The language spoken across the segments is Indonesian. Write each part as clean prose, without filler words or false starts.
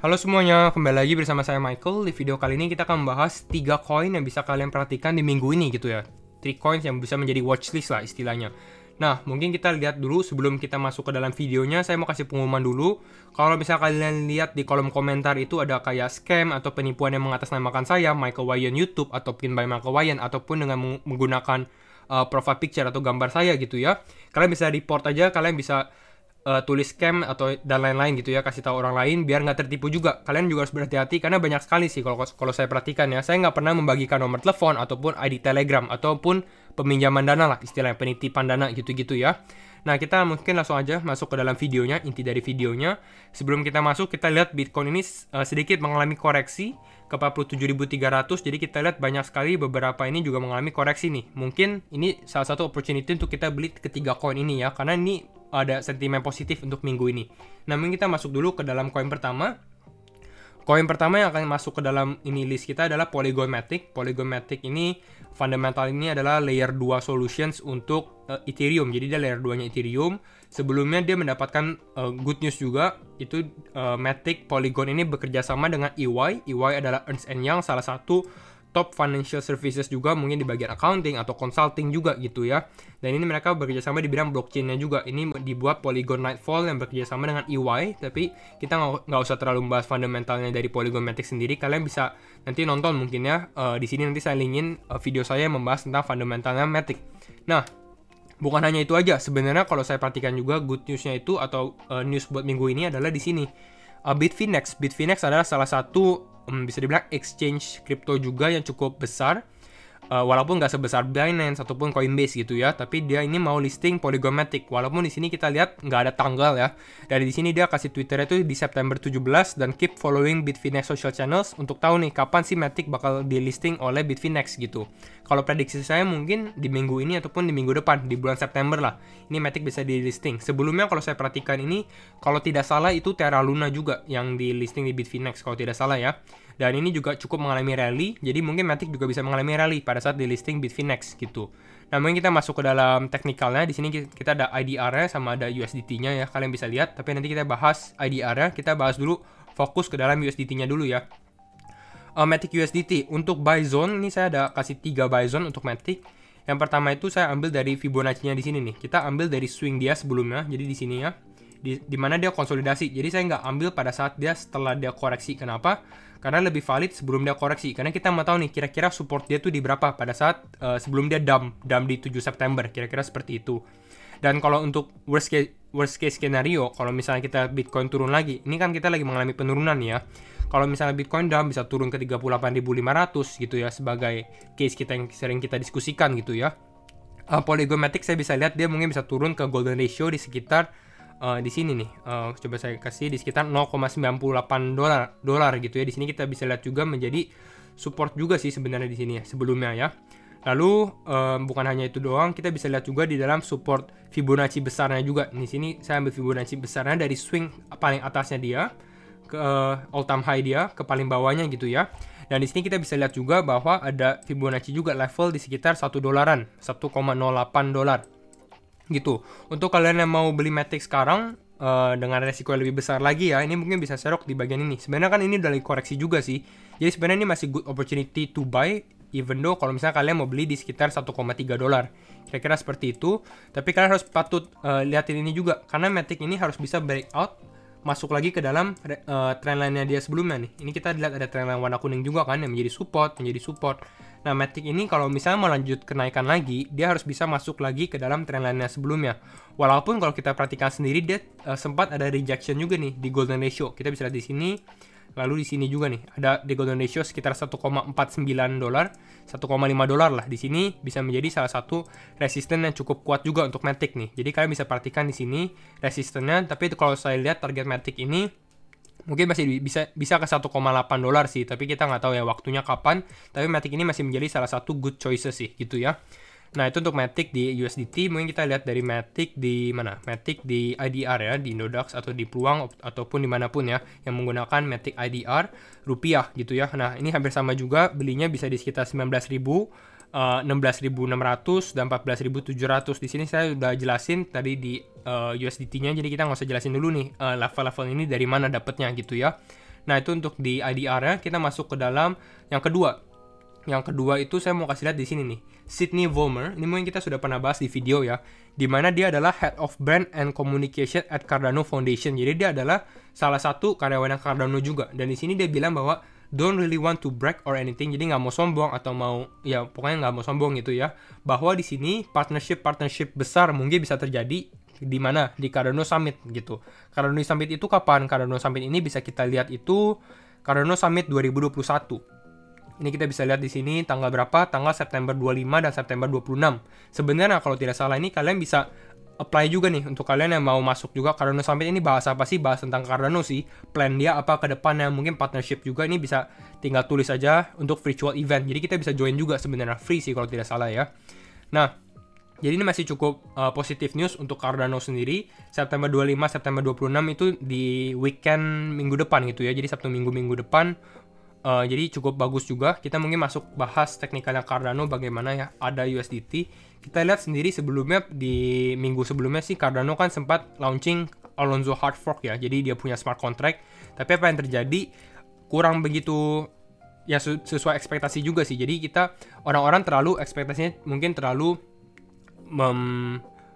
Halo semuanya, kembali lagi bersama saya Michael. Di video kali ini kita akan membahas 3 koin yang bisa kalian perhatikan di minggu ini gitu ya. 3 coins yang bisa menjadi watchlist lah istilahnya. Nah, mungkin kita lihat dulu sebelum kita masuk ke dalam videonya, saya mau kasih pengumuman dulu. Kalau misalnya kalian lihat di kolom komentar itu ada kayak scam atau penipuan yang mengatasnamakan saya, Michael Wayan YouTube, atau pin by Michael Wayan, ataupun dengan menggunakan profile picture atau gambar saya gitu ya. Kalian bisa report aja, kalian bisa tulis scam atau dan lain-lain gitu ya, kasih tahu orang lain biar nggak tertipu juga. Kalian juga harus berhati-hati karena banyak sekali sih kalau saya perhatikan ya, saya nggak pernah membagikan nomor telepon ataupun ID Telegram ataupun peminjaman dana lah, istilahnya penitipan dana gitu-gitu ya. Nah, kita mungkin langsung aja masuk ke dalam videonya, inti dari videonya. Sebelum kita masuk, kita lihat Bitcoin ini sedikit mengalami koreksi ke 47.300. Jadi kita lihat banyak sekali beberapa ini juga mengalami koreksi nih. Mungkin ini salah satu opportunity untuk kita beli ketiga koin ini ya, karena ini ada sentimen positif untuk minggu ini. Namun kita masuk dulu ke dalam koin pertama. Koin pertama yang akan masuk ke dalam ini list kita adalah Polygon Matic. Polygon Matic ini fundamental ini adalah layer 2 solutions untuk Ethereum. Jadi dia layer 2-nya Ethereum. Sebelumnya dia mendapatkan good news juga. Itu Matic Polygon ini bekerja sama dengan EY. EY adalah Ernst & Young, salah satu top financial services juga, mungkin di bagian accounting atau consulting juga gitu ya. Dan ini mereka bekerja sama di bidang blockchain-nya juga. Ini dibuat Polygon Nightfall yang bekerja sama dengan EY, tapi kita nggak usah terlalu membahas fundamentalnya dari Polygon Matic sendiri. Kalian bisa nanti nonton mungkin ya. Di sini nanti saya linkin video saya yang membahas tentang fundamentalnya Matic. Nah, bukan hanya itu aja. Sebenarnya kalau saya perhatikan juga good news-nya itu atau news buat minggu ini adalah di sini. Bitfinex. Bitfinex adalah salah satu bisa dibilang exchange crypto juga yang cukup besar, walaupun nggak sebesar Binance ataupun Coinbase gitu ya, tapi dia ini mau listing Polygon Matic. Walaupun di sini kita lihat nggak ada tanggal ya. Dari di sini dia kasih Twitternya itu di September 17 dan keep following Bitfinex social channels untuk tahu nih kapan sih Matic bakal di listing oleh Bitfinex gitu. Kalau prediksi saya mungkin di minggu ini ataupun di minggu depan, di bulan September lah, ini Matic bisa di listing. Sebelumnya kalau saya perhatikan ini, kalau tidak salah itu Terra Luna juga yang di listing di Bitfinex kalau tidak salah ya. Dan ini juga cukup mengalami rally, jadi mungkin Matic juga bisa mengalami rally pada saat di listing Bitfinex gitu. Nah, mungkin kita masuk ke dalam teknikalnya. Di sini kita ada IDR-nya sama ada USDT-nya ya, kalian bisa lihat. Tapi nanti kita bahas IDR-nya, kita bahas dulu fokus ke dalam USDT-nya dulu ya. Matic USDT untuk buy zone ini saya ada kasih 3 buy zone untuk Matic. Yang pertama itu saya ambil dari Fibonacci-nya di sini nih. Kita ambil dari swing dia sebelumnya, jadi di sini ya. Di mana dia konsolidasi. Jadi saya nggak ambil pada saat dia setelah dia koreksi. Kenapa? Karena lebih valid sebelum dia koreksi. Karena kita mau tahu nih kira-kira support dia tuh di berapa pada saat sebelum dia dump di 7 September. Kira-kira seperti itu. Dan kalau untuk worst case scenario, kalau misalnya kita Bitcoin turun lagi, ini kan kita lagi mengalami penurunan ya. Kalau misalnya Bitcoin dump bisa turun ke 38.500 gitu ya, sebagai case kita yang sering kita diskusikan gitu ya. Polygon Matic saya bisa lihat dia mungkin bisa turun ke golden ratio di sekitar di sini nih. Coba saya kasih di sekitar 0,98 dolar gitu ya. Di sini kita bisa lihat juga menjadi support juga sih sebenarnya di sini ya sebelumnya ya. Lalu bukan hanya itu doang, kita bisa lihat juga di dalam support Fibonacci besarnya juga. Di sini saya ambil Fibonacci besarnya dari swing paling atasnya dia ke all time high dia ke paling bawahnya gitu ya. Dan di sini kita bisa lihat juga bahwa ada Fibonacci juga level di sekitar 1 dolaran, 1,08 dolar. Gitu. Untuk kalian yang mau beli Matic sekarang dengan resiko yang lebih besar lagi ya, ini mungkin bisa serok di bagian ini. Sebenarnya kan ini udah lagi koreksi juga sih. Jadi sebenarnya ini masih good opportunity to buy, even though kalau misalnya kalian mau beli di sekitar 1,3 dolar. Kira-kira seperti itu. Tapi kalian harus patut liatin ini juga, karena Matic ini harus bisa breakout masuk lagi ke dalam trendline-nya dia sebelumnya nih. Ini kita lihat ada trendline warna kuning juga kan yang menjadi support. Nah, Matic ini kalau misalnya mau lanjut kenaikan lagi, dia harus bisa masuk lagi ke dalam trendline-nya sebelumnya. Walaupun kalau kita perhatikan sendiri dia sempat ada rejection juga nih di golden ratio. Kita bisa lihat di sini. Lalu di sini juga nih ada di golden ratio sekitar 1,49 dolar, 1,5 dolar lah. Di sini bisa menjadi salah satu resisten yang cukup kuat juga untuk Matic nih. Jadi kalian bisa perhatikan di sini resistennya. Tapi kalau saya lihat target Matic ini mungkin masih bisa ke 1,8 dolar sih. Tapi kita nggak tahu ya waktunya kapan. Tapi Matic ini masih menjadi salah satu good choices sih gitu ya. Nah, itu untuk Matic di USDT. Mungkin kita lihat dari Matic di mana? Matic di IDR ya, di Indodax atau di Peluang ataupun dimanapun ya, yang menggunakan Matic IDR rupiah gitu ya. Nah, ini hampir sama juga, belinya bisa di sekitar 19.000, 16.600 dan 14.700. Di sini saya udah jelasin tadi di USDT-nya, jadi kita nggak usah jelasin dulu nih level-level ini dari mana dapetnya gitu ya. Nah, itu untuk di IDR-nya. Kita masuk ke dalam yang kedua. Yang kedua itu saya mau kasih lihat di sini nih. Sydney Vollmer, ini mungkin kita sudah pernah bahas di video ya, dimana dia adalah Head of Brand and Communication at Cardano Foundation. Jadi dia adalah salah satu karyawan Cardano juga. Dan di sini dia bilang bahwa don't really want to brag or anything. Jadi nggak mau sombong atau mau, ya pokoknya nggak mau sombong gitu ya. Bahwa di sini partnership besar mungkin bisa terjadi di mana? Di Cardano Summit gitu. Cardano Summit itu kapan? Cardano Summit ini bisa kita lihat itu Cardano Summit 2021. Ini kita bisa lihat di sini tanggal berapa? Tanggal September 25 dan September 26. Sebenarnya kalau tidak salah ini kalian bisa apply juga nih untuk kalian yang mau masuk juga Cardano Summit. Ini bahas apa sih? Bahas tentang Cardano sih. Plan dia apa ke depannya, mungkin partnership juga, ini bisa tinggal tulis aja untuk virtual event. Jadi kita bisa join juga sebenarnya, free sih kalau tidak salah ya. Nah, jadi ini masih cukup positif news untuk Cardano sendiri. September 25, September 26 itu di weekend minggu depan gitu ya. Jadi Sabtu minggu depan. Jadi cukup bagus juga. Kita mungkin masuk bahas teknikalnya Cardano bagaimana ya. Ada USDT. Kita lihat sendiri sebelumnya, di minggu sebelumnya sih Cardano kan sempat launching Alonzo Hard Fork ya. Jadi dia punya smart contract. Tapi apa yang terjadi kurang begitu ya sesuai ekspektasi juga sih. Jadi kita orang-orang terlalu ekspektasinya mungkin terlalu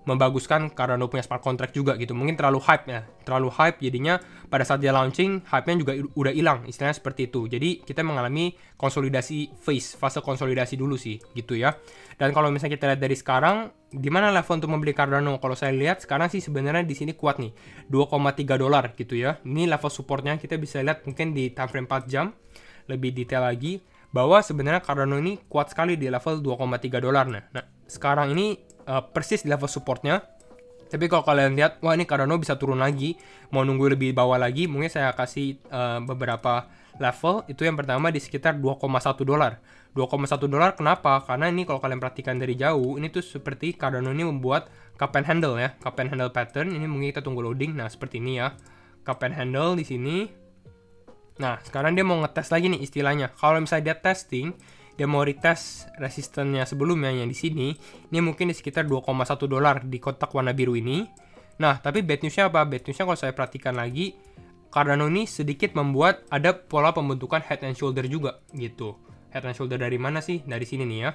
membaguskan Cardano punya smart contract juga gitu. Mungkin terlalu hype ya. Terlalu hype jadinya pada saat dia launching hype-nya juga udah hilang. Istilahnya seperti itu. Jadi kita mengalami konsolidasi fase konsolidasi dulu sih gitu ya. Dan kalau misalnya kita lihat dari sekarang, di mana level untuk membeli Cardano? Kalau saya lihat sekarang sih sebenarnya di sini kuat nih. $2,3 gitu ya. Ini level supportnya kita bisa lihat mungkin di time frame 4 jam lebih detail lagi bahwa sebenarnya Cardano ini kuat sekali di level $2,3. Nah, sekarang ini persis di level supportnya. Tapi kalau kalian lihat, wah ini Cardano bisa turun lagi, mau nunggu lebih bawah lagi, mungkin saya kasih beberapa level. Itu yang pertama di sekitar $2,1. $2,1 kenapa? Karena ini kalau kalian perhatikan dari jauh, ini tuh seperti Cardano ini membuat cup and handle ya, cup and handle pattern. Ini mungkin kita tunggu loading. Nah, seperti ini ya, cup and handle di sini. Nah, sekarang dia mau ngetes lagi nih istilahnya. Kalau misalnya dia testing, dia mau retest resistannya sebelumnya yang di sini, ini mungkin di sekitar $2,1 di kotak warna biru ini. Nah, tapi bad newsnya apa? Bad newsnya kalau saya perhatikan lagi, Cardano ini sedikit membuat ada pola pembentukan head and shoulder juga gitu. Head and shoulder dari mana sih? Dari sini nih ya.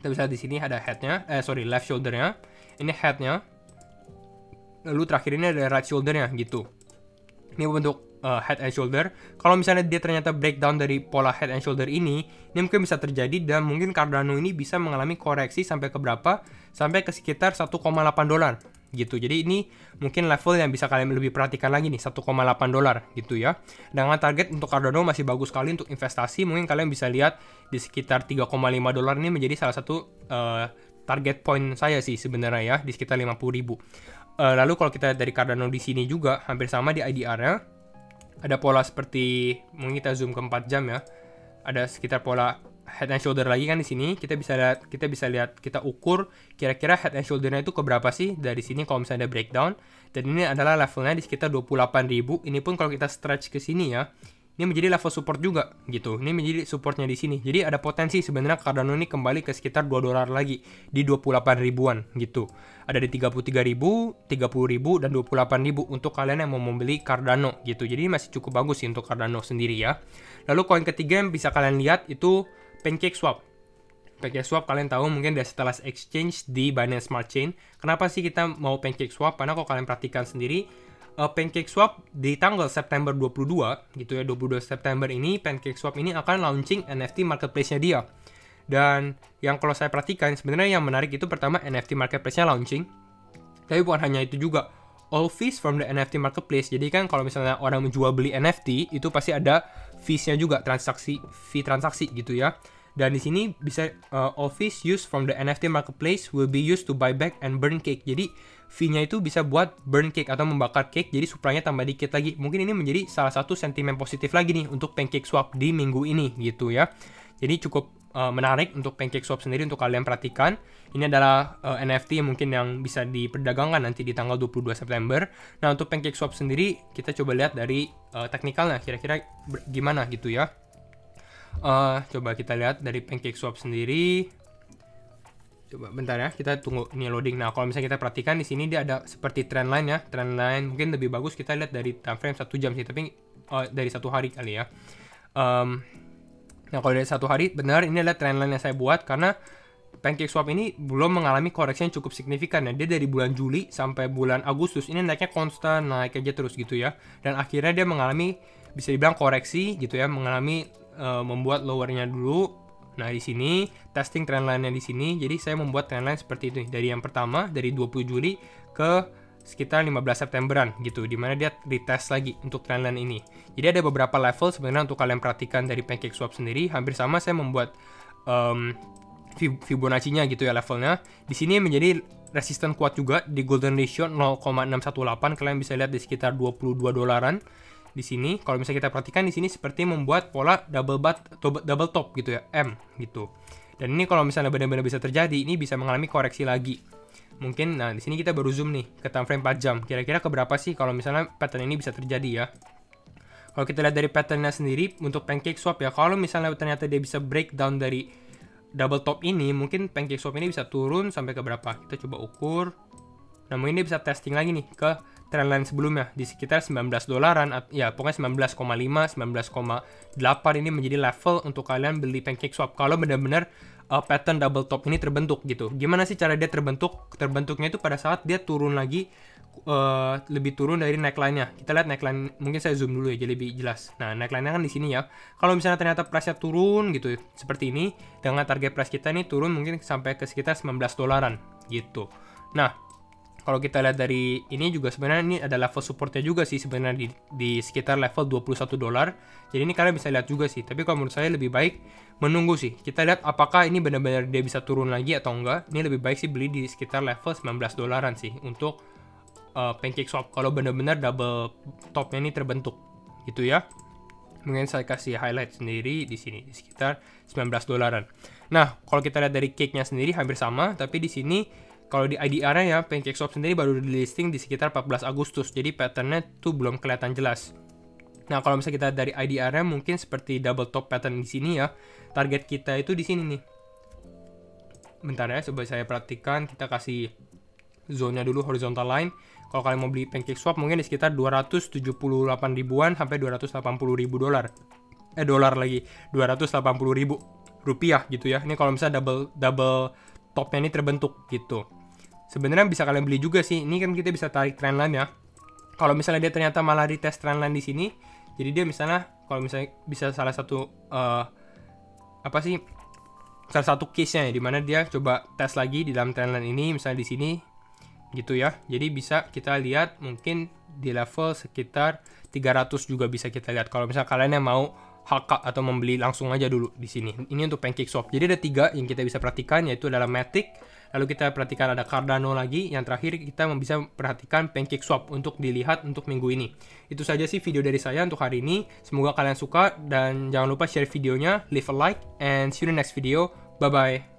Kita bisa di sini ada headnya, left shouldernya. Ini headnya. Lalu terakhir ini ada right shouldernya gitu. Ini bentuk head and shoulder. Kalau misalnya dia ternyata breakdown dari pola head and shoulder ini mungkin bisa terjadi dan mungkin Cardano ini bisa mengalami koreksi sampai ke berapa? Sampai ke sekitar $1,8 gitu. Jadi ini mungkin level yang bisa kalian lebih perhatikan lagi nih, $1,8 gitu ya. Dengan target untuk Cardano masih bagus sekali untuk investasi. Mungkin kalian bisa lihat di sekitar $3,5 ini menjadi salah satu target point saya sih sebenarnya ya, di sekitar 50.000. Lalu kalau kita dari Cardano di sini juga hampir sama di IDR-nya. Ada pola seperti, mungkin kita zoom ke 4 jam ya. Ada sekitar pola head and shoulder lagi kan di sini. Kita bisa lihat, kita ukur kira-kira head and shoulder-nya itu ke berapa sih dari sini kalau misalnya ada breakdown. Dan ini adalah levelnya di sekitar 28.000. Ini pun kalau kita stretch ke sini ya, ini menjadi level support juga gitu. Ini menjadi supportnya di sini. Jadi ada potensi sebenarnya Cardano ini kembali ke sekitar $2 lagi di 28 ribuan gitu. Ada di 33.000, 30.000 dan 28.000 untuk kalian yang mau membeli Cardano gitu. Jadi masih cukup bagus sih untuk Cardano sendiri ya. Lalu koin ketiga yang bisa kalian lihat itu PancakeSwap. PancakeSwap kalian tahu mungkin dari setelah exchange di Binance Smart Chain. Kenapa sih kita mau PancakeSwap? Karena kalau kalian perhatikan sendiri, PancakeSwap di tanggal September 22 gitu ya, 22 September ini PancakeSwap ini akan launching NFT marketplace-nya dia. Dan yang kalau saya perhatikan sebenarnya yang menarik itu pertama NFT marketplace-nya launching. Tapi bukan hanya itu juga, all fees from the NFT marketplace. Jadi kan kalau misalnya orang menjual beli NFT itu pasti ada fees-nya juga, fee transaksi gitu ya. Dan di sini bisa all fees used from the NFT marketplace will be used to buy back and burn cake. Jadi fee-nya itu bisa buat burn cake atau membakar cake, jadi supply-nya tambah dikit lagi. Mungkin ini menjadi salah satu sentimen positif lagi nih untuk PancakeSwap di minggu ini gitu ya. Jadi cukup menarik untuk PancakeSwap sendiri untuk kalian perhatikan. Ini adalah NFT mungkin yang bisa diperdagangkan nanti di tanggal 22 September. Nah, untuk PancakeSwap sendiri kita coba lihat dari teknikalnya kira-kira gimana gitu ya. Coba kita lihat dari PancakeSwap sendiri. Coba bentar ya, kita tunggu ini loading. Nah, kalau misalnya kita perhatikan di sini dia ada seperti trendline ya. Trendline mungkin lebih bagus kita lihat dari time frame 1 jam sih, tapi dari 1 hari kali ya. Nah kalau dari 1 hari, benar ini adalah trendline yang saya buat karena PancakeSwap ini belum mengalami koreksi yang cukup signifikan ya. Dia dari bulan Juli sampai bulan Agustus ini naiknya konstan, naik aja terus gitu ya. Dan akhirnya dia mengalami, bisa dibilang koreksi gitu ya, mengalami membuat lowernya dulu. Nah di sini testing trendline-nya di sini. Jadi saya membuat trendline seperti itu nih. Dari yang pertama dari 20 Juli ke sekitar 15 Septemberan gitu, dimana dia retest lagi untuk trendline ini. Jadi ada beberapa level sebenarnya untuk kalian perhatikan dari PancakeSwap sendiri. Hampir sama saya membuat Fibonacci-nya gitu ya levelnya. Di sini menjadi resisten kuat juga di golden ratio 0,618. Kalian bisa lihat di sekitar 22 dolaran. Di sini kalau misalnya kita perhatikan di sini seperti membuat pola double top gitu ya, M gitu. Dan ini kalau misalnya benar-benar bisa terjadi, ini bisa mengalami koreksi lagi. Mungkin, nah di sini kita baru zoom nih ke time frame 4 jam. Kira-kira keberapa sih kalau misalnya pattern ini bisa terjadi ya? Kalau kita lihat dari patternnya sendiri untuk PancakeSwap ya, kalau misalnya ternyata dia bisa breakdown dari double top ini, mungkin PancakeSwap ini bisa turun sampai ke berapa? Kita coba ukur. Nah mungkin dia bisa testing lagi nih ke trendline sebelumnya di sekitar 19 dolaran, ya pokoknya 19,5, 19,8 ini menjadi level untuk kalian beli PancakeSwap kalau benar-benar pattern double top ini terbentuk gitu. Gimana sih cara dia terbentuk? Terbentuknya itu pada saat dia turun lagi, lebih turun dari neckline-nya. Kita lihat neckline, mungkin saya zoom dulu ya jadi lebih jelas. Nah neckline-nya kan di sini ya. Kalau misalnya ternyata price-nya turun gitu seperti ini, dengan target price kita ini turun mungkin sampai ke sekitar 19 dolaran gitu. Nah kalau kita lihat dari ini juga sebenarnya ini ada level supportnya juga sih sebenarnya di sekitar level 21 dolar. Jadi ini kalian bisa lihat juga sih. Tapi kalau menurut saya lebih baik menunggu sih. Kita lihat apakah ini benar-benar dia bisa turun lagi atau enggak. Ini lebih baik sih beli di sekitar level 19 dolaran sih untuk PancakeSwap. Kalau benar-benar double topnya ini terbentuk gitu ya. Mungkin saya kasih highlight sendiri di sini di sekitar 19 dolaran. Nah, kalau kita lihat dari cake-nya sendiri hampir sama, tapi di sini kalau di IDR-nya ya, PancakeSwap sendiri baru di listing di sekitar 14 Agustus, jadi pattern-nya tuh belum kelihatan jelas. Nah, kalau misalnya kita dari IDR-nya mungkin seperti double top pattern di sini ya, target kita itu di sini nih. Bentar ya, coba saya perhatikan, kita kasih zone-nya dulu, horizontal line. Kalau kalian mau beli PancakeSwap mungkin di sekitar 278 ribuan sampai 280 ribu dolar. Dolar lagi, 280 ribu rupiah gitu ya. Ini kalau misalnya double topnya ini terbentuk gitu. Sebenarnya bisa kalian beli juga sih. Ini kan kita bisa tarik trendline ya. Kalau misalnya dia ternyata malah retest trendline di sini, jadi dia misalnya kalau misalnya bisa salah satu salah satu case-nya ya, dimana dia coba tes lagi di dalam trendline ini, misalnya di sini gitu ya. Jadi bisa kita lihat mungkin di level sekitar 300 juga bisa kita lihat. Kalau misalnya kalian yang mau HK atau membeli langsung aja dulu di sini. Ini untuk PancakeSwap. Jadi ada 3 yang kita bisa perhatikan, yaitu adalah Matic, lalu kita perhatikan ada Cardano lagi, yang terakhir kita bisa perhatikan PancakeSwap untuk dilihat untuk minggu ini. Itu saja sih video dari saya untuk hari ini. Semoga kalian suka dan jangan lupa share videonya, leave a like, and see you in the next video. Bye bye.